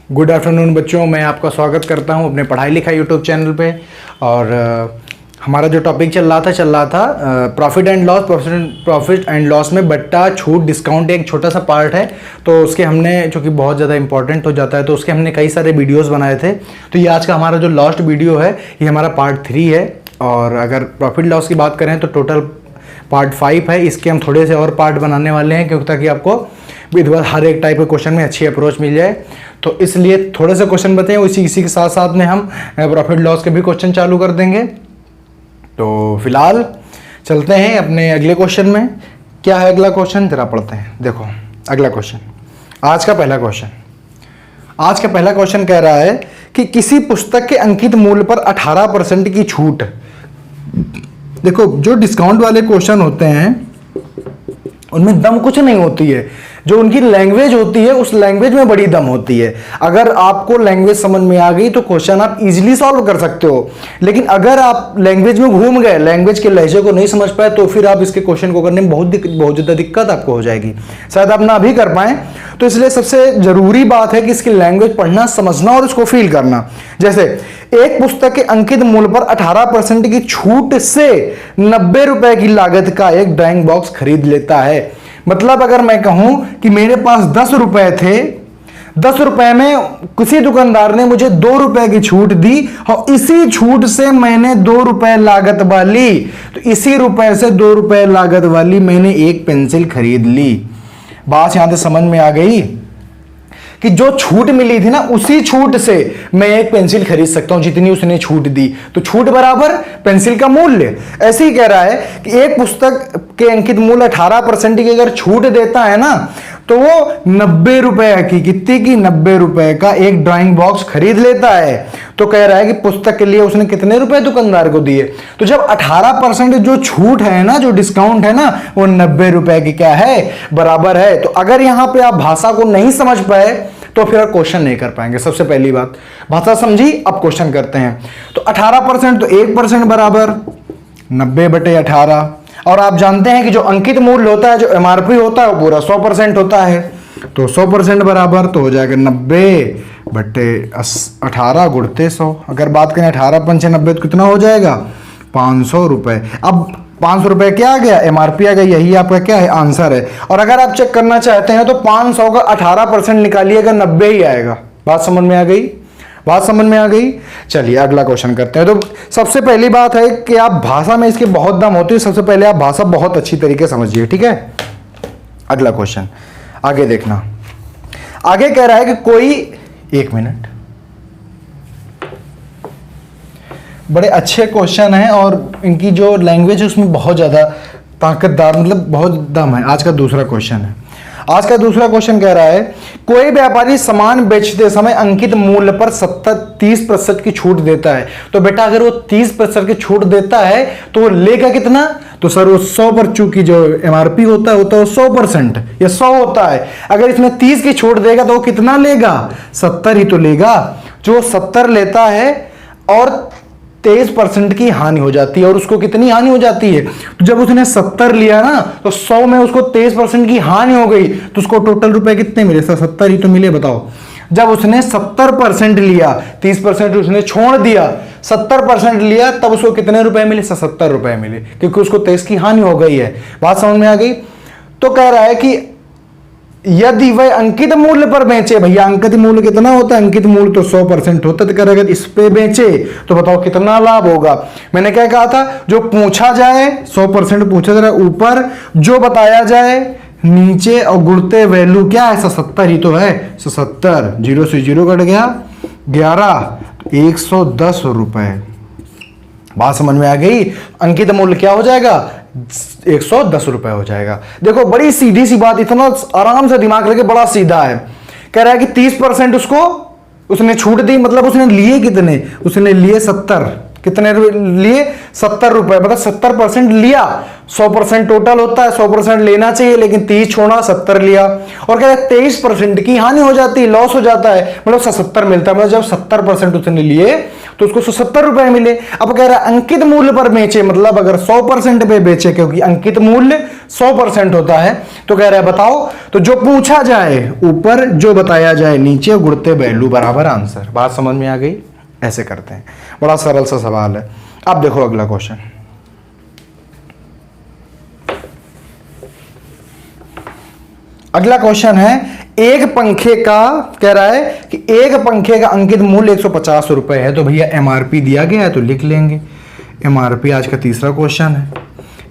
Good afternoon बच्चों, मैं आपका स्वागत करता हूं अपने पढ़ाई लिखाई यूट्यूब चैनल पे। और हमारा जो टॉपिक चल रहा था profit and loss. Profit and loss में बट्टा छूट डिस्काउंट एक छोटा सा पार्ट है, तो उसके हमने जो कि बहुत ज़्यादा इंपॉर्टेंट हो जाता है, तो उसके हमने कई सारे वीडियोस बनाए थे। तो ये आज का हमारा जो लास्ट वीडियो है ये हमारा पार्ट 3 है। और अगर प्रॉफिट लॉस की बात करें तो टोटल पार्ट 5 है। इसके हम थोड़े से और पार्ट बनाने वाले हैं, क्योंकि ताकि आपको विधिवत हर एक टाइप के क्वेश्चन में अच्छी अप्रोच मिल जाए। तो इसलिए थोड़े से क्वेश्चन बताएं, इसी के साथ साथ में हम प्रॉफिट लॉस के भी क्वेश्चन चालू कर देंगे। तो फिलहाल चलते हैं अपने अगले क्वेश्चन में। क्या है अगला क्वेश्चन, जरा पढ़ते हैं। देखो अगला क्वेश्चन, आज का पहला क्वेश्चन कह रहा है कि किसी पुस्तक के अंकित मूल्य पर 18% की छूट। देखो जो डिस्काउंट वाले क्वेश्चन होते हैं उनमें दम कुछ नहीं होती है, जो उनकी लैंग्वेज होती है उस लैंग्वेज में बड़ी दम होती है। अगर आपको लैंग्वेज समझ में आ गई तो क्वेश्चन आप इजीली सॉल्व कर सकते हो, लेकिन अगर आप लैंग्वेज में घूम गए, लैंग्वेज के लहजे को नहीं समझ पाए, तो फिर आप इसके क्वेश्चन को करने में बहुत ज़्यादा दिक्कत आपको हो जाएगी, शायद आप ना भी कर पाएं। तो इसलिए सबसे जरूरी बात है कि इसकी लैंग्वेज पढ़ना, समझना और इसको फील करना। जैसे एक पुस्तक के अंकित मूल्य पर 18% की छूट से 90 रुपए की लागत का एक ड्राइंग बॉक्स खरीद लेता है। मतलब अगर मैं कहूं कि मेरे पास 10 रुपए थे, 10 रुपए में किसी दुकानदार ने मुझे 2 रुपए की छूट दी और इसी छूट से मैंने 2 रुपए लागत वाली, तो इसी रुपए से 2 रुपए लागत वाली मैंने एक पेंसिल खरीद ली। बात यहां से समझ में आ गई कि जो छूट मिली थी ना, उसी छूट से मैं एक पेंसिल खरीद सकता हूं जितनी उसने छूट दी। तो छूट बराबर पेंसिल का मूल्य। ऐसे ही कह रहा है कि एक पुस्तक के अंकित मूल्य 18% की अगर छूट देता है ना, तो वो 90 रुपए की, कितनी की, 90 रुपए का एक ड्राइंग बॉक्स खरीद लेता है। तो कह रहा है कि पुस्तक के लिए उसने कितने रुपए दुकानदार को दिए। तो जब 18% जो छूट है ना, जो डिस्काउंट है ना, वो 90 रुपए की क्या है, बराबर है। तो अगर यहां पे आप भाषा को नहीं समझ पाए तो फिर आप क्वेश्चन नहीं कर पाएंगे। सबसे पहली बात, भाषा समझी, अब क्वेश्चन करते हैं। तो 18% तो 1% बराबर 90/18। और आप जानते हैं कि जो अंकित मूल्य होता है, जो एमआरपी होता है, वो पूरा 100% होता है। तो 100% बराबर तो हो जाएगा 90/18 गुणते 100। अगर बात करें 18×5 90 तो कितना हो जाएगा, 500 रुपए। अब 500 रुपए क्या आ गया, एमआरपी आ गया, यही आपका क्या है, आंसर है। और अगर आप चेक करना चाहते हैं तो 500 का 18% निकालिएगा, 90 ही आएगा। बात समझ में आ गई, बात समझ में आ गई। चलिए अगला क्वेश्चन करते हैं। तो सबसे पहली बात है कि आप भाषा में इसके बहुत दम होती है, सबसे पहले आप भाषा बहुत अच्छी तरीके समझिए, ठीक है। अगला क्वेश्चन आगे देखना। आगे कह रहा है कि कोई, एक मिनट, बड़े अच्छे क्वेश्चन हैं और इनकी जो लैंग्वेज है उसमें बहुत ज़्यादा ताकतदार, मतलब बहुत दम है। आज का दूसरा क्वेश्चन है। आज का दूसरा क्वेश्चन कह रहा है कोई व्यापारी सामान बेचते समय अंकित मूल्य पर 30% की छूट देता है। तो बेटा अगर वो 30% की छूट देता है तो वो लेगा कितना, तो सर वो 100 पर, चूंकि जो एमआरपी होता है वो तो 100% या 100 होता है। अगर इसमें 30 की छूट देगा तो वो कितना लेगा, 70 ही तो लेगा। जो 70 लेता है और 23% की हानि हो जाती है। और उसको कितनी हानि हो जाती है, तो जब उसने 70 लिया ना, तो 100 में उसको 23% की हानि हो गई, तो उसको टोटल रुपए कितने मिले, 70 ही तो मिले। बताओ, जब उसने 70% लिया, 30% उसने छोड़ दिया, 70% लिया, तब उसको कितने रुपए मिले, 70 रुपए मिले, क्योंकि उसको 23 की हानि हो गई है। बात समझ में आ गई। तो कह रहा है कि यदि वह अंकित मूल्य पर बेचे, भैया अंकित मूल्य कितना होता है, अंकित मूल्य तो 100% होता है। तो अगर इस पे बेचे तो बताओ कितना लाभ होगा। मैंने क्या कहा था, जो पूछा जाए 100% पूछा जाए ऊपर, जो बताया जाए नीचे, और गुणते वैल्यू क्या है, 70 ही तो है। 70, 0 से 0 कट गया, 11, 110 रुपए। बात समझ में आ गई। अंकित मूल्य क्या हो जाएगा, 110 रुपए हो जाएगा। देखो बड़ी सीधी सी बात, इतना आराम से दिमाग लगे, बड़ा सीधा है। कह रहा है कि 30% उसको उसने छूट दी, मतलब उसने लिए कितने, उसने लिए 70, कितने लिए? 70 रुपए, मतलब 70% लिया। 100% टोटल होता है, 100% लेना चाहिए, लेकिन 30 छोड़ा, 70 लिया। और कह रहे 23% की हानि हो जाती है, लॉस हो जाता है, मतलब 70 मिलता है। मतलब जब 70% उसने लिए तो उसको 70 रुपए मिले। अब कह रहा है अंकित मूल्य पर बेचे, मतलब अगर 100% पे बेचे, क्योंकि अंकित मूल्य 100% होता है, तो कह रहा है बताओ, तो जो पूछा जाए ऊपर, जो बताया जाए नीचे, गुणते वैल्यू बराबर आंसर। बात समझ में आ गई? ऐसे करते हैं, बड़ा सरल सा सवाल है। अब देखो अगला क्वेश्चन। अगला क्वेश्चन है, एक पंखे का, कह रहा है कि एक पंखे का अंकित मूल्य 150 रुपए है। तो भैया एमआरपी दिया गया है तो लिख लेंगे एमआरपी। आज का तीसरा क्वेश्चन है,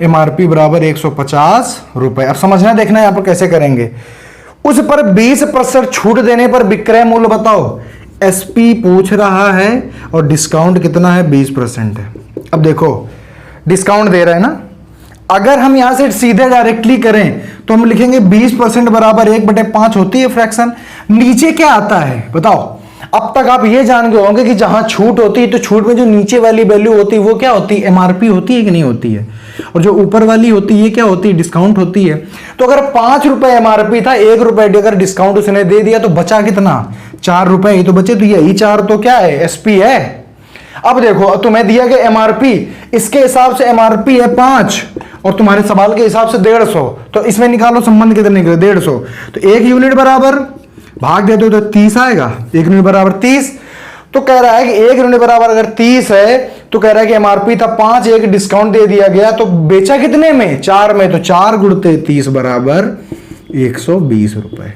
एमआरपी बराबर 150 रुपए। अब समझना, देखना है यहां पर कैसे करेंगे। उस पर 20% छूट देने पर विक्रय मूल्य बताओ। एसपी पूछ रहा है और डिस्काउंट कितना है? 20% है। अब देखो डिस्काउंट दे रहा है ना, अगर हम यहां से सीधे डायरेक्टली करें तो हम लिखेंगे 20% बराबर 1/5 होती है फ्रैक्शन। नीचे क्या आता है बताओ? अब तक आप ये जान गए होंगे कि जहां छूट होती है तो छूट में जो नीचे वाली वैल्यू होती है वो क्या होती है? एमआरपी होती है कि नहीं होती है? और जो ऊपर वाली होती है क्या होती है? डिस्काउंट होती है। तो अगर 5 रुपए एमआरपी था, 1 रुपए अगर डिस्काउंट उसने दे दिया तो बचा कितना? 4 रुपए ही तो बचे। तो यही 4 तो क्या है? एसपी है। अब देखो तुम्हें दिया गया एमआरपी, इसके हिसाब से एमआरपी है 5 और तुम्हारे सवाल के हिसाब से 150, तो इसमें निकालो संबंध कितने निकले? 150। तो 1 यूनिट बराबर भाग दे दो तो 30 आएगा। 1 यूनिट बराबर 30। तो कह रहा है कि 1 यूनिट बराबर अगर 30 है तो कह रहा है कि एमआरपी था 5, एक डिस्काउंट दे दिया गया, तो बेचा कितने में? 4 में। तो 4 गुणते 30 बराबर 120 रुपए।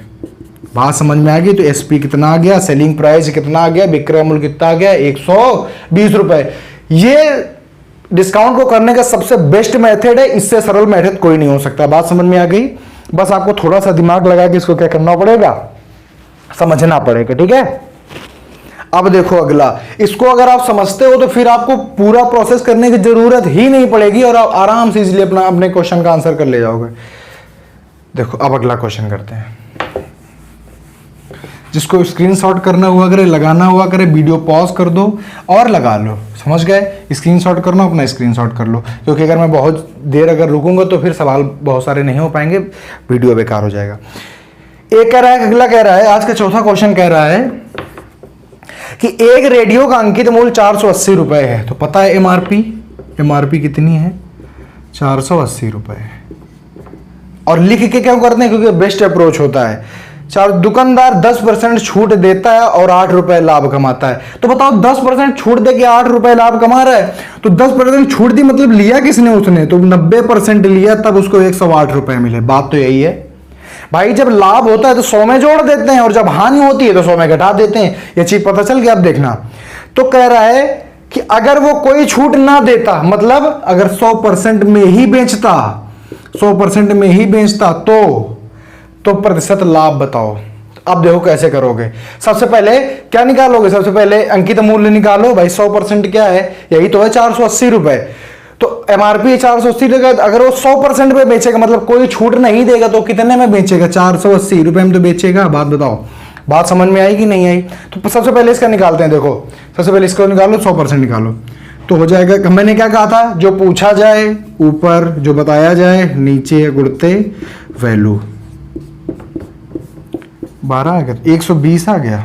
बात समझ में आ गई? तो एसपी कितना आ गया? सेलिंग प्राइस कितना आ गया? विक्रय मूल्य कितना आ गया? 120 रुपए। ये डिस्काउंट को करने का सबसे बेस्ट मेथड है, इससे सरल मेथड कोई नहीं हो सकता। बात समझ में आ गई? बस आपको थोड़ा सा दिमाग लगा के इसको क्या करना पड़ेगा? समझना पड़ेगा, ठीक है? अब देखो अगला, इसको अगर आप समझते हो तो फिर आपको पूरा प्रोसेस करने की जरूरत ही नहीं पड़ेगी और आप आराम से इसलिए अपने क्वेश्चन का आंसर कर ले जाओगे। देखो अब अगला क्वेश्चन करते हैं। जिसको स्क्रीनशॉट करना हुआ करे, लगाना हुआ करे, वीडियो पॉज कर दो और लगा लो। समझ गए? स्क्रीनशॉट करना, अपना स्क्रीनशॉट कर लो, क्योंकि अगर मैं बहुत देर अगर रुकूंगा तो फिर सवाल बहुत सारे नहीं हो पाएंगे, वीडियो बेकार हो जाएगा। एक कह रहा है, अगला कह रहा है, आज का चौथा क्वेश्चन कह रहा है कि एक रेडियो का अंकित मूल्य 480 रुपए है। तो पता है एमआरपी कितनी है? 480 रुपए। और लिख के क्या करते हैं? क्योंकि बेस्ट अप्रोच होता है। दुकानदार 10% छूट देता है और 8 रुपए लाभ कमाता है। तो बताओ 10% छूट दे के 8 रुपए लाभ कमा रहा है, तो 10% छूट दी, मतलब लिया किसने? उसने। तो 90% लिया, तब उसको 108 रुपए मिले। बात तो यही है भाई। जब लाभ होता है तो 100 में जोड़ देते हैं और जब हानि होती है तो 100 में घटा देते हैं। ये चीज पता चल गया? अब देखना, तो कह रहा है कि अगर वो कोई छूट ना देता, मतलब अगर 100% में ही बेचता, 100% में ही बेचता तो प्रतिशत लाभ बताओ। अब देखो कैसे करोगे। सबसे पहले क्या निकालोगे? सबसे पहले अंकित मूल्य निकालो भाई। 100% क्या है? यही तो है 480 रुपए। तो एमआरपी 480 रुपए। अगर वो 100% पे बेचेगा, मतलब कोई छूट नहीं देगा, तो कितने में बेचेगा? 480 रुपए में तो बेचेगा। बात बताओ, बात समझ में आई कि नहीं आई? तो सबसे पहले इसका निकालते हैं। देखो सबसे पहले इसको निकालो, 100% निकालो तो हो जाएगा। मैंने क्या कहा था? जो पूछा जाए ऊपर, जो बताया जाए नीचे, गुणते वैल्यू। 12 आ गया, 120 आ गया।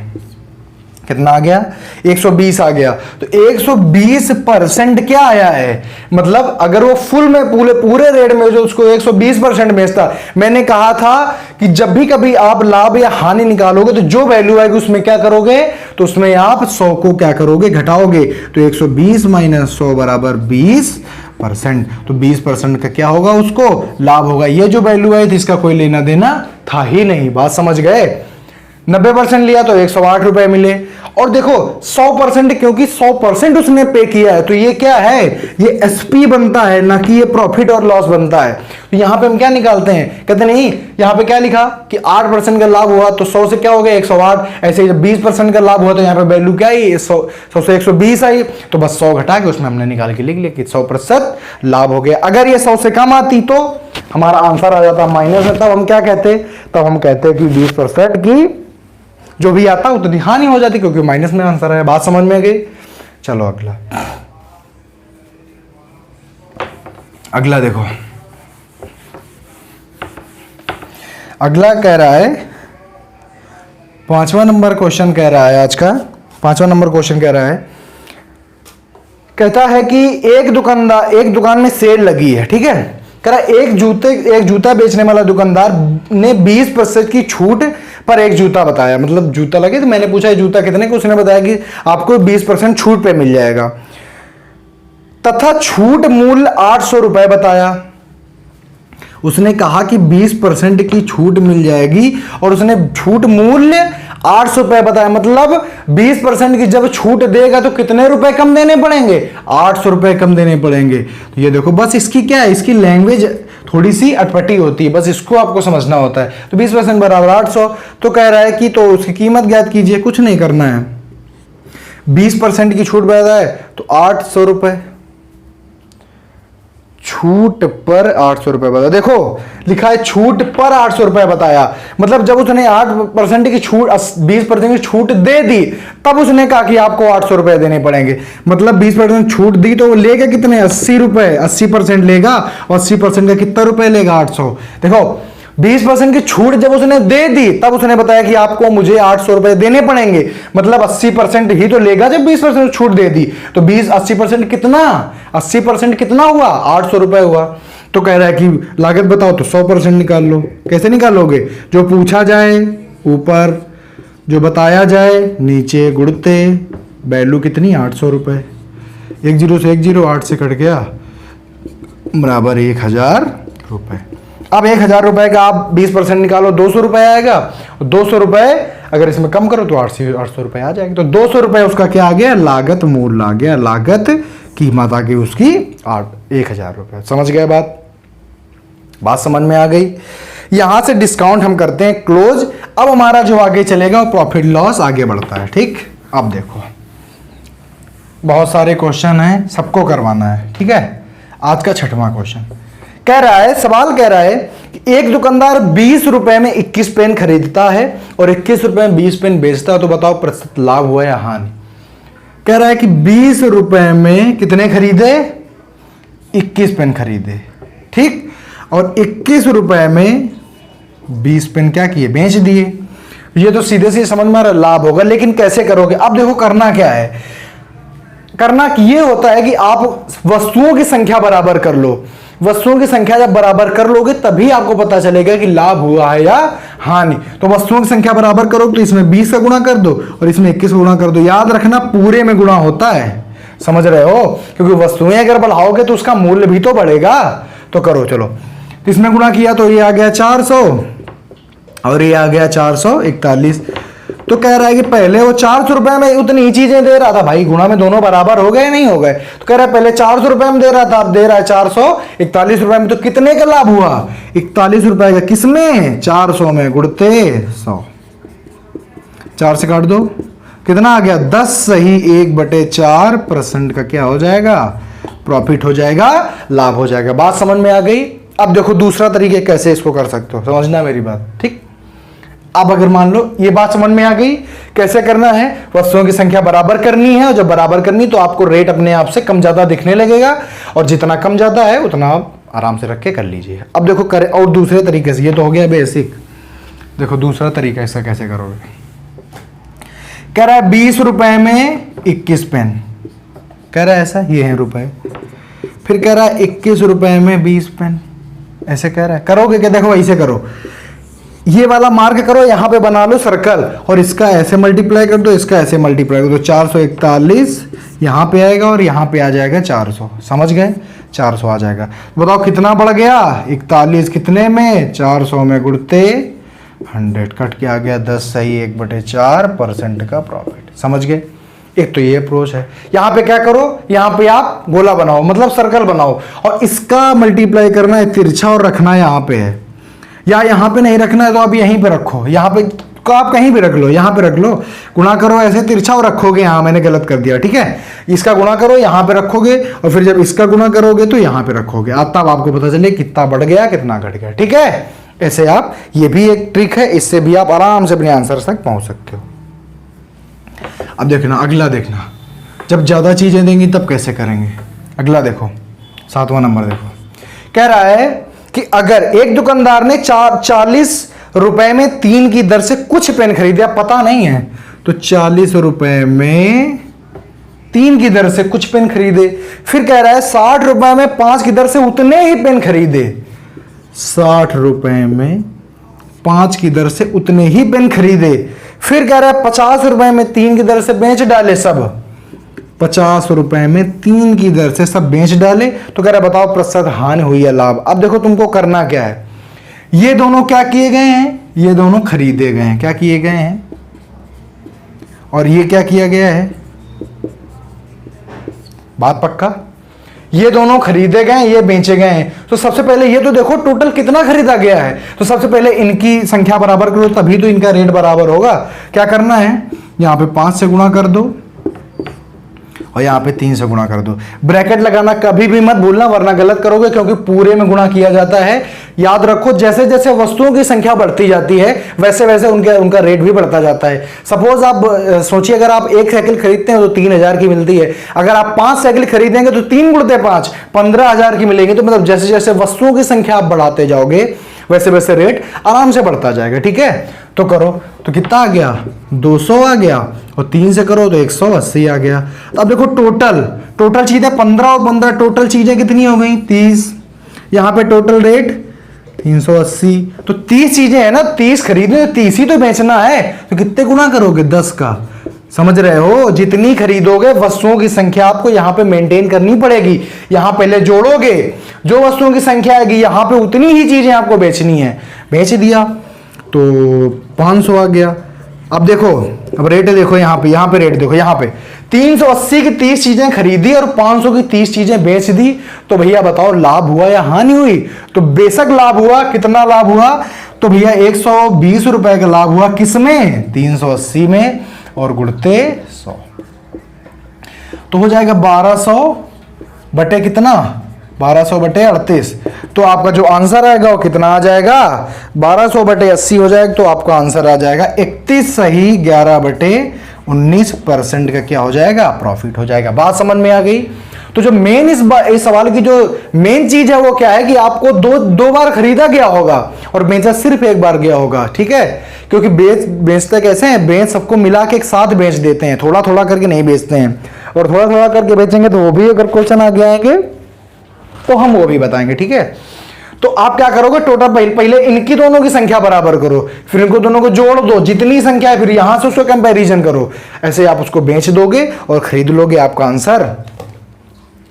कितना आ गया? 120 आ गया। तो 120% क्या आया है? मतलब अगर वो फुल में पूरे रेट में जो उसको 120% बेचता। मैंने कहा था कि जब भी कभी आप लाभ या हानि निकालोगे तो जो वैल्यू आएगी उसमें क्या करोगे? तो उसमें आप 100 को क्या करोगे? घटाओगे। तो 120 माइनस 100 बराबर 20%। तो 20% का क्या होगा? उसको लाभ होगा। ये जो वैल्यू आई थी इसका कोई लेना देना था ही नहीं। बात समझ गए? 90% लिया तो 108 रुपए मिले। और देखो 100%, क्योंकि 100% उसने पे किया है, तो ये क्या है? ये एसपी बनता है, ना कि ये प्रॉफिट और लॉस बनता है। तो यहां पे हम क्या निकालते हैं? कहते नहीं, यहां पे क्या लिखा कि 8% का लाभ हुआ तो 100 से क्या हो गया? 108। ऐसे जब 20% का लाभ हुआ तो यहां पे वैल्यू क्या आई? 100 से 120 आई। तो बस 100 घटा के उसमें हमने निकाल के लिख लिया कि 100% लाभ हो गया। अगर ये 100 से कम आती तो हमारा आंसर आ जाता माइनस में। तब हम क्या कहते? तब हम कहते कि 20% की जो भी आता उतनी हानि हो जाती, क्योंकि माइनस में आंसर है। बात समझ में आ गई? चलो अगला। अगला देखो, अगला कह रहा है 5वां नंबर क्वेश्चन कह रहा है, आज का 5वां नंबर क्वेश्चन कह रहा है, कहता है कि एक दुकान में सेल लगी है, ठीक है। कह रहा है एक जूता बेचने वाला दुकानदार ने 20% की छूट पर एक जूता बताया, मतलब जूता लगे तो मैंने पूछा जूता कितने का, उसने बताया कि आपको 20% छूट पे मिल जाएगा, तथा छूट मूल्य 800 रुपए बताया। उसने कहा कि 20% की छूट मिल जाएगी और उसने छूट मूल्य 800 रुपए बताया, मतलब 20% की जब छूट देगा तो कितने रुपए कम देने पड़ेंगे, 800 रुपए कम देने पड़ेंगे। तो ये देखो, बस इसकी क्या है, इसकी लैंग्वेज थोड़ी सी अटपटी होती है, बस इसको आपको समझना होता है। तो 20% बराबर 800, तो कह रहा है कि तो उसकी कीमत ज्ञात कीजिए, कुछ नहीं करना है, 20% की छूट बताया तो 800 रुपए, छूट पर 800 रुपए बताया। देखो लिखा है छूट पर 800 रुपए बताया, मतलब जब उसने 8% की छूट 20% की छूट दे दी तब उसने कहा कि आपको 800 रुपए देने पड़ेंगे, मतलब 20% छूट दी तो वो लेगा कितने, 80 रुपए, 80% लेगा, 80% का कितना रुपए लेगा, 800। देखो 20% की छूट जब उसने दे दी तब उसने बताया कि आपको मुझे 800 रुपए देने पड़ेंगे, मतलब 80% ही तो लेगा जब 20% छूट दे दी। तो 80% कितना, 80% कितना हुआ, 800 रुपए हुआ। तो कह रहा है कि लागत बताओ, तो 100% निकाल लो। कैसे निकालोगे, जो पूछा जाए ऊपर, जो बताया जाए नीचे, गुणते वैल्यू कितनी, 800 रुपए, 1 0 से 1 0, 8 से कट गया बराबर 1000 रुपए। अब 1000 रुपए का आप 20% निकालो, 200 रुपए आएगा, 200 रुपए अगर इसमें कम करो तो 800 रुपए आ जाएंगे। तो 200 रुपए उसका क्या आ गया, लागत मूल्य आ गया, लागत कीमत आ गई उसकी 1000 रुपए। समझ गए बात समझ में आ गई। यहां से डिस्काउंट हम करते हैं क्लोज। अब हमारा जो आगे चलेगा वो प्रॉफिट लॉस आगे बढ़ता है, ठीक। अब देखो बहुत सारे क्वेश्चन हैं, सबको करवाना है, ठीक है। आज का 6वां क्वेश्चन कह रहा है, सवाल कह रहा है कि एक दुकानदार 20 रुपए में 21 पेन खरीदता है और 21 रुपए में 20 पेन बेचता है, तो बताओ प्रतिशत लाभ हुआ या हानि। कह रहा है कि 20 रुपए में कितने खरीदे, 21 पेन खरीदे, ठीक, और 21 रुपए में 20 पेन क्या किए, बेच दिए। ये तो सीधे से समझ में आ रहा लाभ होगा, लेकिन कैसे करोगे। अब देखो करना क्या है, करना ये होता है कि आप वस्तुओं की संख्या बराबर कर लो। वस्तुओं की संख्या जब बराबर कर लोगे तभी आपको पता चलेगा कि लाभ हुआ है या हानि। तो वस्तुओं की संख्या बराबर करो तो इसमें 20 का गुणा कर दो और इसमें 21 गुणा कर दो। याद रखना पूरे में गुणा होता है, समझ रहे हो, क्योंकि वस्तुएं अगर बढ़ाओगे तो उसका मूल्य भी तो बढ़ेगा। तो करो, चलो, तो इसमें गुणा किया तो ये आ गया 400 और ये आ गया 441। तो कह रहा है कि पहले वो 400 रुपए में उतनी ही चीजें दे रहा था, भाई गुणा में दोनों बराबर हो गए नहीं हो गए। तो कह रहा है पहले 400 रुपए में दे रहा था, अब दे रहा है 441 रुपए में। तो कितने का लाभ हुआ, 41 रुपए का, किसमें, 400 में, गुणते 100, 4 से काट दो, कितना आ गया, 10 सही 1/4% का क्या हो जाएगा, प्रॉफिट हो जाएगा, लाभ हो जाएगा। बात समझ में आ गई। अब देखो दूसरा तरीके कैसे इसको कर सकते हो, समझना मेरी बात, ठीक। अब अगर मान लो ये बात समझ में आ गई, कैसे करना है, वस्तुओं की संख्या बराबर करनी है और जब बराबर करनी तो आपको रेट अपने आप से कम ज्यादा दिखने लगेगा और जितना कम ज्यादा है उतना आप आराम से रख के कर लीजिए। अब देखो करे, और दूसरे तरीके से, ये तो हो गया बेसिक। देखो दूसरा तरीका इसका कैसे करोगे। कह रहा है 20 रुपए में 21 पेन, कह रहा है ऐसा, ये है रुपए, फिर कह रहा है 21 रुपए में 20 पेन, ऐसे कह रहा है। करोगे क्या, देखो ऐसे करो, ये वाला मार्क करो, यहां पे बना लो सर्कल और इसका ऐसे मल्टीप्लाई कर दो, इसका ऐसे मल्टीप्लाई कर दो। 441 यहां पे आएगा और यहां पे आ जाएगा 400, समझ गए, 400 आ जाएगा। बताओ कितना बढ़ गया, 41 कितने में, 400 में, गुणते 100, कट के आ गया 10 सही 1/4% का प्रॉफिट। समझ गए। एक तो ये अप्रोच है। यहां पे क्या करो, यहां पे आप गोला बनाओ, मतलब सर्कल बनाओ और इसका मल्टीप्लाई करना है तिरछा और रखना यहां पे है, या यहां पे नहीं रखना है तो आप यहीं पे रखो, यहां पे तो आप कहीं भी रख लो, यहां पे रख लो, गुणा करो ऐसे तिरछा और रखोगे, यहां मैंने गलत कर दिया, ठीक है। इसका गुणा करो यहां पे रखोगे और फिर जब इसका गुणा करोगे तो यहां पे रखोगे, तब आपको पता चले कितना बढ़ गया कितना घट गया, ठीक है। ऐसे आप, ये भी एक ट्रिक है, इससे भी आप आराम से अपने आंसर तक पहुंच सकते हो। अब देखना, अगला देखना, जब ज्यादा चीजें देंगी तब कैसे करेंगे। अगला देखो, 7वां नंबर देखो, कह रहा है कि अगर एक दुकानदार ने 40 रुपए में 3 की दर से कुछ पेन खरीदे, पता नहीं है, तो 40 रुपए में 3 की दर से कुछ पेन खरीदे। फिर कह रहा है 60 रुपए में 5 की दर से उतने ही पेन खरीदे, 60 रुपए में 5 की दर से उतने ही पेन खरीदे। फिर कह रहा है 50 रुपए में 3 की दर से बेच डाले सब, 50 रुपए में 3 की दर से सब बेच डाले। तो कह रहा है बताओ प्रतिशत हानि हुई या लाभ। अब देखो तुमको करना क्या है, ये दोनों क्या किए गए हैं, ये दोनों खरीदे गए हैं, क्या किए गए हैं, और ये क्या किया गया है, बात पक्का, ये दोनों खरीदे गए, ये बेचे गए हैं। तो सबसे पहले ये तो देखो टोटल कितना खरीदा गया है, तो सबसे पहले इनकी संख्या बराबर करो, तभी तो इनका रेट बराबर होगा। क्या करना है, यहां पे 5 से गुणा कर दो और यहाँ पे 3 से गुणा कर दो। ब्रैकेट लगाना कभी भी मत भूलना, वरना गलत करोगे, क्योंकि पूरे में गुणा किया जाता है। याद रखो जैसे जैसे वस्तुओं की संख्या बढ़ती जाती है वैसे वैसे उनका रेट भी बढ़ता जाता है। सपोज आप सोचिए, अगर आप 1 साइकिल खरीदते हैं तो 3000 की मिलती है, अगर आप 5 साइकिल खरीदेंगे तो 3 गुणित 5 15,000 की मिलेगी। तो मतलब जैसे जैसे वस्तुओं की संख्या आप बढ़ाते जाओगे वैसे वैसे रेट आराम से बढ़ता जाएगा। ठीक है, तो करो, तो कितना आ गया, 200 आ गया, और 3 से करो तो 180 आ गया। अब देखो टोटल चीजें 15 और 15, टोटल चीजें कितनी हो गई, 30। यहां पे टोटल रेट 380, तो 30 चीजें है ना, 30 खरीदने, 30 ही तो बेचना है, तो कितने गुना करोगे, 10 का। समझ रहे हो, जितनी खरीदोगे वस्तुओं की संख्या आपको यहां पे मेंटेन करनी पड़ेगी। यहां पहले जोड़ोगे, जो वस्तुओं की संख्या आएगी यहां पे उतनी ही चीजें आपको बेचनी है। बेच दिया तो 500 आ गया। अब देखो, अब रेट देखो, यहां पे रेट देखो, यहां पे 380 की 30 चीजें खरीदी और 500 की 30 चीजें बेच दी। तो भैया बताओ लाभ हुआ या हानि हुई, तो बेशक लाभ हुआ। कितना लाभ हुआ, तो भैया 120 रुपए का लाभ हुआ, किसमें, 380 में, और गुणते 100, तो हो जाएगा 1200 बटे कितना, 1200 बटे 38। तो आपका जो आंसर आएगा वो कितना आ जाएगा, 1200 बटे 80 हो जाएगा। तो आपका आंसर आ जाएगा 31 सही 11 बटे 19% का क्या हो जाएगा, प्रॉफिट हो जाएगा। बात समझ में आ गई। तो जो मेन इस सवाल की जो मेन चीज है वो क्या है कि आपको दो बार खरीदा गया होगा और बेचा सिर्फ एक बार गया होगा। ठीक है, क्योंकि बेचते कैसे हैं, बेच सबको मिला के एक साथ बेच देते हैं, थोड़ा थोड़ा करके नहीं बेचते हैं। और थोड़ा थोड़ा करके बेचेंगे तो वो भी अगर क्वेश्चन आगे आएंगे तो हम वो भी बताएंगे। ठीक है, तो आप क्या करोगे, टोटल पहले इनकी दोनों की संख्या बराबर करो, फिर इनको दोनों को जोड़ दो, जितनी संख्या है फिर यहां से उसको कंपैरिजन करो, ऐसे आप उसको बेच दोगे और खरीद लोगे, आपका आंसर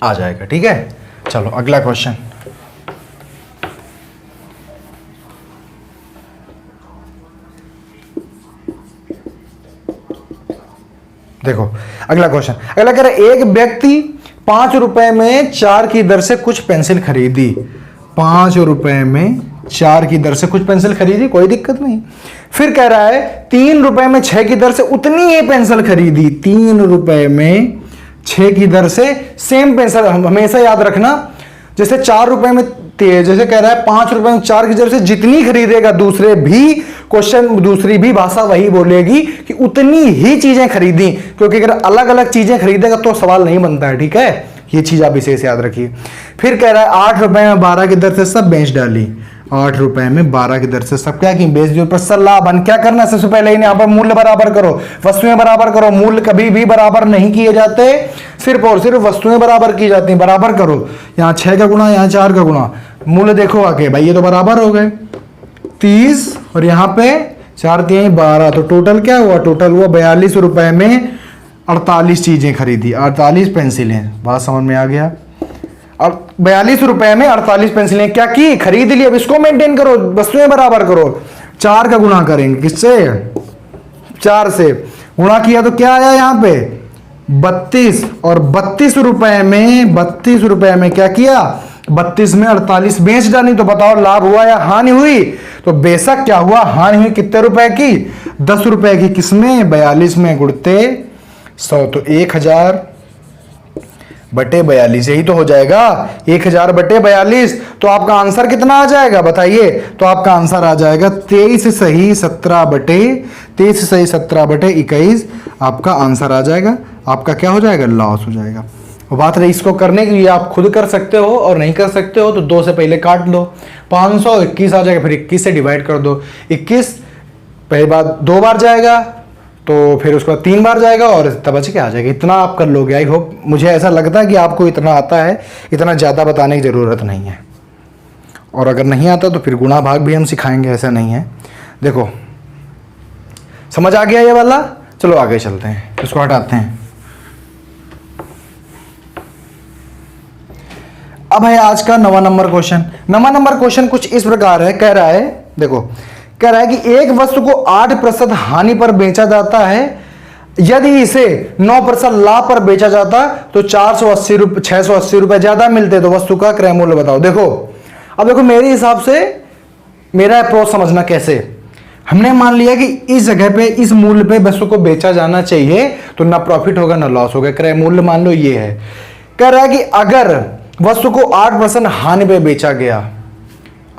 आ जाएगा। ठीक है, चलो अगला क्वेश्चन। देखो अगला क्वेश्चन, अगला कह रहा है एक व्यक्ति 5 रुपए में 4 की दर से कुछ पेंसिल खरीदी, 5 रुपए में 4 की दर से कुछ पेंसिल खरीदी, कोई दिक्कत नहीं। फिर कह रहा है 3 रुपए में 6 की दर से उतनी ही पेंसिल खरीदी, 3 रुपए में 6 की दर से सेम पेंसिल। हमेशा याद रखना, जैसे 4 रुपए में, जैसे कह रहा है 5 रुपए में 4 की दर से जितनी खरीदेगा, दूसरे भी क्वेश्चन, दूसरी भी भाषा वही बोलेगी कि उतनी ही चीजें खरीदी, क्योंकि अगर अलग अलग चीजें खरीदेगा तो सवाल नहीं बनता है। ठीक है, ये चीज आप विशेष याद रखिए। फिर कह रहा है 8 रुपए में 12 की दर से सब बेच डाली, 8 रुपए में 12 की दर से सब क्या की, बेच दियो। पर लाभ क्या करना, सबसे पहले यहाँ पर मूल्य बराबर करो, वस्तुएं बराबर करो। मूल्य कभी भी बराबर नहीं किए जाते, सिर्फ और सिर्फ वस्तुएं बराबर की जाती हैं। बराबर करो, यहाँ 6 का गुणा, यहाँ 4 का गुणा, मूल्य देखो आके, भाई ये तो बराबर हो गए 30, और यहाँ पे 4 3 12, तो टोटल क्या हुआ, टोटल हुआ 42 रुपए में 48 चीजें खरीदी, 48 पेंसिलें। बात समझ में आ गया। अब 42 रुपए में 48 पेंसिलें क्या की, खरीद ली। अब इसको मेंटेन करो, वस्तुएं बराबर करो, 4 का गुणा करेंगे, किससे, 4 से गुणा किया तो क्या आया यहाँ पे 32, और 32 रुपए में क्या किया, 32 में 48 बेच डाली। तो बताओ लाभ हुआ या हानि हुई, तो बेशक क्या हुआ, हानि हुई। कितने रुपए की, 10 रुपए की, किसमें, 42 में, गुणते 100, तो 1000 बटे 42, यही तो हो जाएगा 1000 बटे 42। तो आपका आंसर कितना आ जाएगा बताइए, तो आपका आंसर आ जाएगा 23 सही 17 बटे 21 आपका आंसर आ जाएगा। आपका क्या हो जाएगा, लॉस हो जाएगा। वो बात रही इसको करने के लिए, आप खुद कर सकते हो और नहीं कर सकते हो तो 2 से पहले काट लो, 521 आ जाएगा, फिर 21 से डिवाइड कर दो। 21 पहली बार 2 बार जाएगा, तो फिर उसके बाद 3 बार जाएगा और तब बच के आ जाएगा। इतना आप कर लोगे। आई होप, मुझे ऐसा लगता है कि आपको इतना आता है, इतना ज़्यादा बताने की ज़रूरत नहीं है। और अगर नहीं आता तो फिर गुणा भाग भी हम सिखाएंगे, ऐसा नहीं है। देखो समझ आ गया ये वाला। चलो आगे चलते हैं, इसको हटाते हैं। अब है आज का 9वां नंबर क्वेश्चन। 9वां नंबर क्वेश्चन कुछ इस प्रकार है, कह रहा है, देखो कह रहा है कि एक वस्तु को 8% हानि पर बेचा जाता है, यदि इसे 9% लाभ पर बेचा जाता तो 680 रुपए ज्यादा मिलते, तो वस्तु का क्रय मूल्य बताओ। देखो अब देखो मेरे हिसाब से मेरा अप्रोच समझना कैसे। हमने मान लिया कि इस जगह पे इस मूल्य पे वस्तु को बेचा जाना चाहिए, तो ना प्रॉफिट होगा ना लॉस होगा। क्रय मूल्य मान लो ये है। कह रहा है कि अगर वस्तु को 8% हानि पे बेचा गया,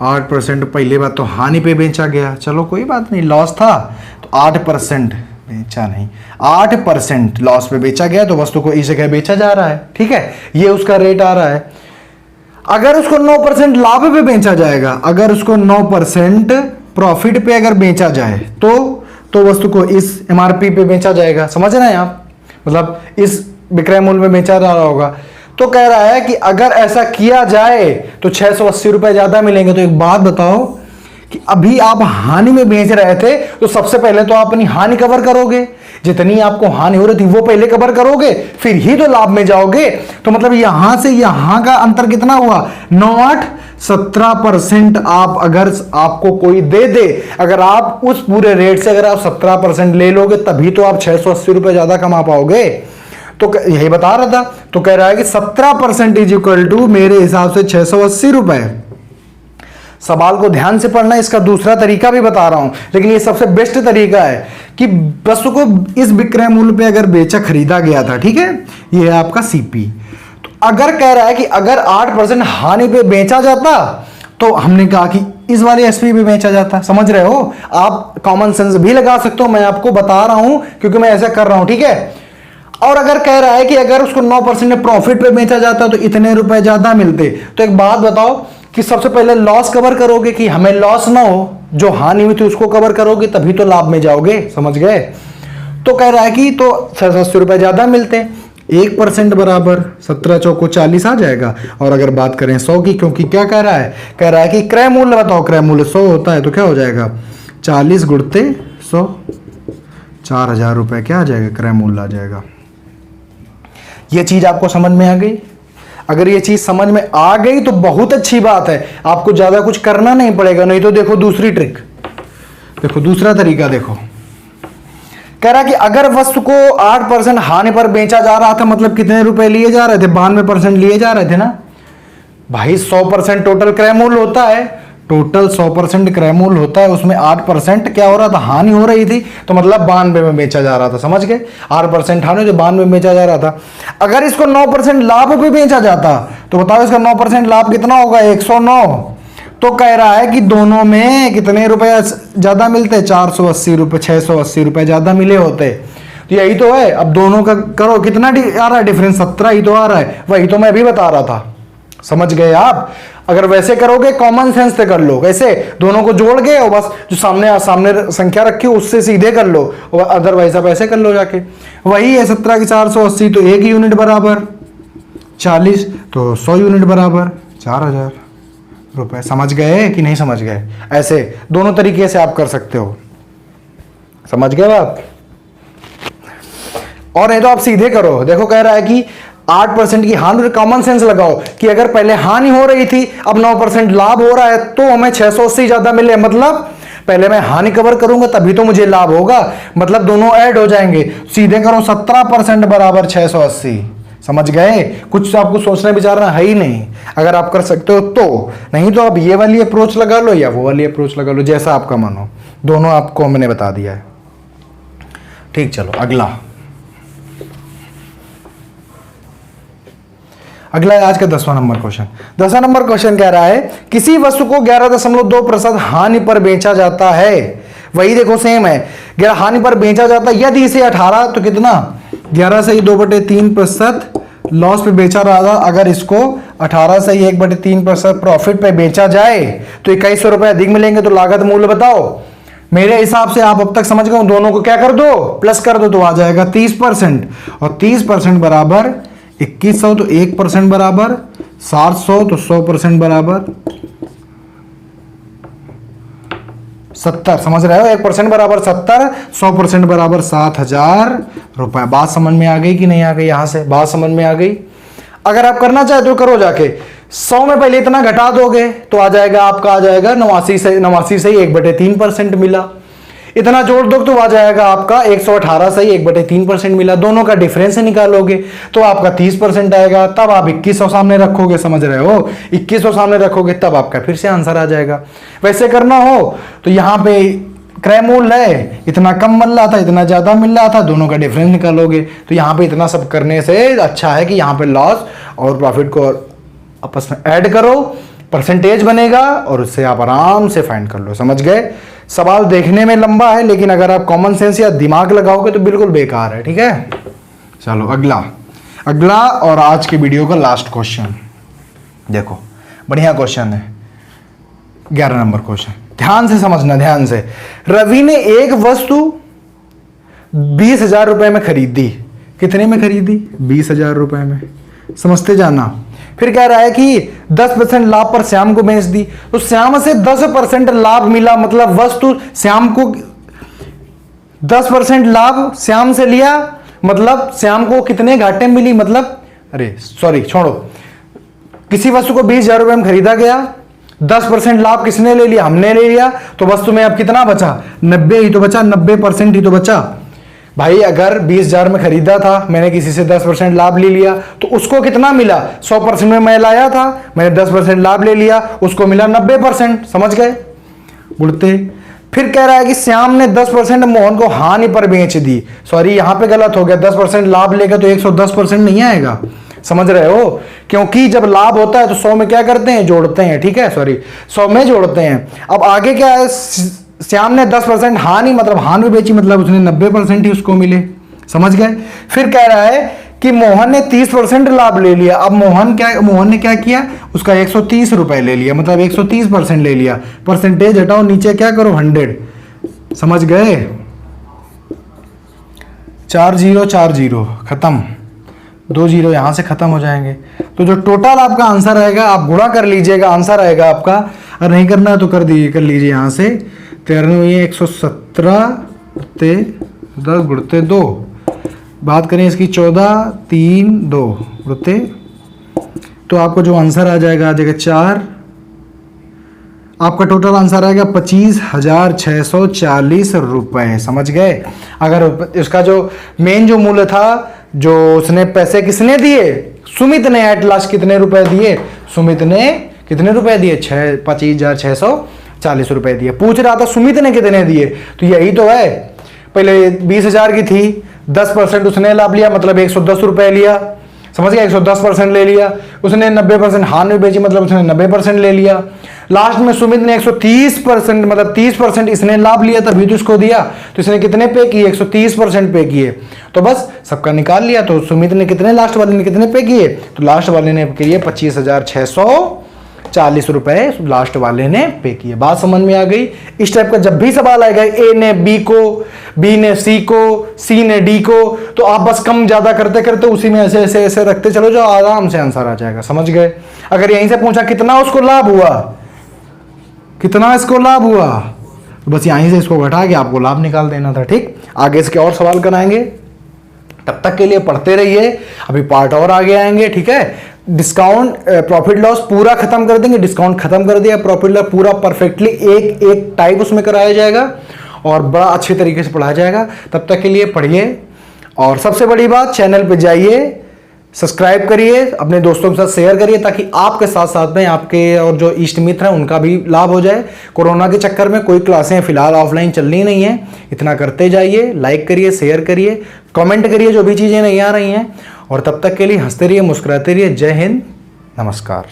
8% पहले बात तो हानि पे बेचा गया, चलो कोई बात नहीं, लॉस था तो 8% बेचा नहीं, 8% लॉस पे बेचा गया, तो वस्तु को इस जगह बेचा जा रहा है, ठीक है, ये उसका रेट आ रहा है। अगर उसको 9% लाभ पे बेचा जाएगा, अगर उसको 9% प्रॉफिट पे अगर बेचा जाए तो वस्तु को इस एमआरपी पे बेचा जाएगा। समझ रहे हैं आप, मतलब इस विक्रय मूल्य में बेचा जा रहा होगा। तो कह रहा है कि अगर ऐसा किया जाए तो 680 रुपए ज्यादा मिलेंगे। तो एक बात बताओ कि अभी आप हानि में बेच रहे थे, तो सबसे पहले तो आप अपनी हानि कवर करोगे, जितनी आपको हानि हो रही थी वो पहले कवर करोगे, फिर ही तो लाभ में जाओगे। तो मतलब यहां से यहां का अंतर कितना हुआ, 9-8 17%। आप अगर आपको कोई दे दे, अगर आप उस पूरे रेट से अगर आप 17% ले लोगे, तभी तो आप 680 रुपए ज्यादा कमा पाओगे। तो यही बता रहा था। तो कह रहा है कि 17% इज इक्वल टू मेरे हिसाब से 680 रुपए। सवाल को ध्यान से पढ़ना, इसका दूसरा तरीका भी बता रहा हूं, लेकिन ये सबसे बेस्ट तरीका है कि वस्तु को इस विक्रय मूल्य पे अगर बेचा खरीदा गया था, ठीक है, ये है आपका सीपी। तो अगर कह रहा है कि अगर 8% हानि पे बेचा जाता, तो हमने कहा कि इस वाले एसपी पे बेचा जाता। समझ रहे हो, आप कॉमन सेंस भी लगा सकते हो, मैं आपको बता रहा हूं क्योंकि मैं ऐसा कर रहा हूं, ठीक है। और अगर कह रहा है कि अगर उसको 9% प्रॉफिट पे बेचा जाता तो इतने रुपए ज्यादा मिलते। तो एक बात बताओ कि सबसे पहले लॉस कवर करोगे कि हमें लॉस ना हो, जो हानि हुई थी उसको कवर करोगे, तभी तो लाभ में जाओगे। समझ गए। तो कह रहा है कि तो 680 रुपए ज्यादा मिलते, 1% बराबर 17 चौको 40 आ जाएगा। और अगर बात करें 100 की, क्योंकि क्या कह रहा है कि क्रय मूल्य बताओ, क्रय मूल्य 100 होता है, तो क्या हो जाएगा 40 गुणते 100, 4000 रुपए क्या आ जाएगा, क्रय मूल्य आ जाएगा। ये चीज आपको समझ में आ गई। अगर ये चीज समझ में आ गई तो बहुत अच्छी बात है, आपको ज्यादा कुछ करना नहीं पड़ेगा। नहीं तो देखो दूसरी ट्रिक, देखो दूसरा तरीका देखो। कह रहा कि अगर वस्तु को 8% हानि पर बेचा जा रहा था, मतलब कितने रुपए लिए जा रहे थे, 92% लिए जा रहे थे ना भाई। 100% टोटल क्रय मूल्य होता है, टोटल 100% क्रय मूल्य होता है, उसमें 8% क्या हो रहा था, हानि हो रही थी, तो मतलब 92 में बेचा जा रहा था। समझ गए, 8% हानि तो 92 में बेचा जा रहा था। अगर इसको 9% लाभ पे बेचा जाता, तो बताओ इसका 9% लाभ कितना होगा, 109। तो कह रहा है कि दोनों में कितने रुपए ज्यादा मिलते, 480 रुपए, 680 रुपए ज्यादा मिले होते। तो यही तो है। अब दोनों का करो, कितना आ रहा है डिफरेंस, 17 ही तो आ रहा है। वही तो मैं अभी बता रहा था। समझ गए आप। अगर वैसे करोगे कॉमन सेंस से कर लो, कैसे, दोनों को जोड़ के और बस जो सामने संख्या रखी हो उससे सीधे कर लो, और अदरवाइज आप ऐसे कर लो जाके। वही है 17 की 480, तो 1 यूनिट बराबर 40, तो 100 यूनिट बराबर 4000 रुपए। समझ गए कि नहीं समझ गए। ऐसे दोनों तरीके से आप कर सकते हो। समझ गए आप। और नहीं तो आप सीधे करो। देखो कह रहा है कि 8% की हानि, कॉमन सेंस लगाओ कि अगर पहले हानि हो रही थी, अब 9% लाभ हो रहा है, तो हमें 680 ज्यादा मिले। मतलब पहले मैं हानि कवर करूंगा तभी तो मुझे लाभ होगा, मतलब दोनों ऐड हो जाएंगे। सीधे करो, 17% बराबर 680। समझ गए। कुछ आपको सोचना विचारना है ही नहीं। अगर आप कर सकते हो तो, नहीं तो आप ये वाली अप्रोच लगा लो या वो वाली अप्रोच लगा लो, जैसा आपका मन हो। दोनों आपको मैंने बता दिया है। ठीक, चलो अगला है आज का 10वां नंबर क्वेश्चन। 10वां नंबर क्वेश्चन कह रहा है किसी वस्तु को 11.2% हानि पर बेचा जाता है। वही देखो सेम है, हानि पर बेचा जाता है, यदि इसे 18, तो कितना 11 से 2/3% लॉस पे बेचा रहा था, अगर इसको 18 से 1/3% प्रॉफिट पे बेचा जाए तो 2100 रुपए अधिक मिलेंगे। तो लागत मूल्य बताओ। मेरे हिसाब से आप अब तक समझ गए, दोनों को क्या कर दो, प्लस कर दो, तो आ जाएगा 30%। और 30% बराबर 2100, तो 1% बराबर 700, तो 100% बराबर 70। समझ रहे हो, 1% बराबर 70, 100% बराबर 7000 रुपए। बात समझ में आ गई कि नहीं आ गई? यहां से बात समझ में आ गई। अगर आप करना चाहे तो करो जाके, 100 में पहले इतना घटा दोगे तो आ जाएगा आपका, आ जाएगा 89 से 1/3% मिला। इतना जोड़ दो तो आ जाएगा आपका 118 से 1/3% मिला। दोनों का डिफरेंस निकालोगे तो आपका 30% आएगा। तब आप 2100 सामने रखोगे, समझ रहे हो, 2100 सामने रखोगे तब आपका फिर से आंसर आ जाएगा। वैसे करना हो तो यहां पे क्रय मूल्य है, इतना कम मिल रहा था, इतना ज्यादा मिल रहा था, दोनों का डिफरेंस निकालोगे। तो यहां पे इतना सब करने से अच्छा है कि यहां पे लॉस और प्रॉफिट को आपस में ऐड करो, परसेंटेज बनेगा और उससे आप आराम से फाइंड कर लो। समझ गए? सवाल देखने में लंबा है लेकिन अगर आप कॉमन सेंस या दिमाग लगाओगे तो बिल्कुल बेकार है। ठीक है, चलो अगला और आज की वीडियो का लास्ट क्वेश्चन देखो, बढ़िया क्वेश्चन है, 11 नंबर क्वेश्चन। ध्यान से समझना, ध्यान से। रवि ने एक वस्तु 20,000 रुपए में खरीदी। कितने में खरीदी? 20,000 रुपए में। समझते जाना। फिर कह रहा है कि 10% लाभ पर श्याम को बेच दी। तो श्याम से 10% लाभ मिला, मतलब वस्तु श्याम को 10% लाभ श्याम से लिया, मतलब श्याम को कितने घाटे मिली, मतलब अरे सॉरी छोड़ो, किसी वस्तु को 20,000 रुपए में खरीदा गया, 10% लाभ किसने ले लिया? हमने ले लिया। तो वस्तु में अब कितना बचा? 90 ही तो बचा, 90% ही तो बचा। भाई अगर 20,000 में खरीदा था, मैंने किसी से 10% लाभ ले लिया तो उसको कितना मिला? 100% में मैं लाया था, मैंने 10% लाभ ले लिया, उसको मिला 90%। समझ गए? उड़ते। फिर कह रहा है कि श्याम ने 10% मोहन को हानि पर बेच दी। सॉरी, यहां पे गलत हो गया, 10% लाभ लेगा तो 110% नहीं आएगा। समझ रहे हो? क्योंकि जब लाभ होता है तो 100 में क्या करते हैं? जोड़ते हैं। ठीक है, सॉरी, 100 में जोड़ते हैं। अब आगे क्या है? श्याम ने 10% हानि, मतलब हानि बेची, मतलब उसने 90% ही उसको मिले। समझ गए? फिर कह रहा है कि मोहन ने 30% लाभ ले लिया। अब मोहन ने क्या किया? उसका 130 रुपए ले लिया, मतलब 130% ले लिया। परसेंटेज हटाओ, नीचे क्या करो? 100। समझ गए? 4 0 4 0 खत्म, 2 0 यहां से खत्म हो जाएंगे। तो जो टोटल आपका आंसर आएगा आप गुणा कर लीजिएगा, आंसर आएगा आपका। अगर नहीं करना तो कर लीजिए यहां से। 13 117 10 गुणते 2। बात करें इसकी 14 3 2 गुणते, तो आपको जो आंसर आ जाएगा 4। आपका टोटल आंसर आएगा 25,640 रुपए। समझ गए? अगर इसका जो मेन जो मूल्य था, जो उसने पैसे किसने दिए? सुमित ने एट लास्ट कितने रुपए दिए? सुमित ने कितने रुपए दिए? 25,640 रुपए दिए। पूछ रहा था सुमित ने कितने दिए, तो यही तो है। पहले 20,000 की थी, 10% उसने लाभ लिया, मतलब 110 रुपए लिया। समझ गया? 110% ले लिया। उसने 90% हानि बेची, मतलब उसने 90% ले लिया। लास्ट में सुमित ने 130%, मतलब 30% इसने लाभ लिया तभी तो इसको दिया। तो इसने कितने पे किए? 130% पे किए। तो बस सबका निकाल लिया। तो सुमित ने कितने, लास्ट वाले ने कितने पे किए? तो लास्ट वाले ने किए 25,640 रुपए लास्ट वाले ने पे किए। बात समझ में आ गई? इस टाइप का जब भी सवाल आएगा, ए ने बी को, बी ने सी को, सी ने डी को, तो आप बस कम ज्यादा करते करते उसी में ऐसे ऐसे ऐसे रखते चलो, जो आराम से आंसर आ जाएगा। समझ गए? अगर यहीं से पूछा कितना उसको लाभ हुआ, कितना इसको लाभ हुआ, तो बस यहीं से इसको घटा के आपको लाभ निकाल देना था। ठीक, आगे इसके और सवाल कराएंगे, तब तक के लिए पढ़ते रहिए। अभी पार्ट और आगे आएंगे। ठीक है, डिस्काउंट प्रॉफिट लॉस पूरा खत्म कर देंगे। डिस्काउंट खत्म कर दिया, प्रॉफिट लॉस पूरा परफेक्टली एक एक टाइप उसमें कराया जाएगा और बड़ा अच्छे तरीके से पढ़ाया जाएगा। तब तक के लिए पढ़िए, और सबसे बड़ी बात, चैनल पे जाइए, सब्सक्राइब करिए, अपने दोस्तों के साथ शेयर करिए, ताकि आपके साथ साथ में आपके और जो इष्ट मित्र हैं उनका भी लाभ हो जाए। कोरोना के चक्कर में कोई क्लासें फिलहाल ऑफलाइन चलनी नहीं है, इतना करते जाइए। लाइक करिए, शेयर करिए, कमेंट करिए जो भी चीज़ें नहीं आ रही हैं। और तब तक के लिए हंसते रहिए, मुस्कुराते रहिए। जय हिंद, नमस्कार।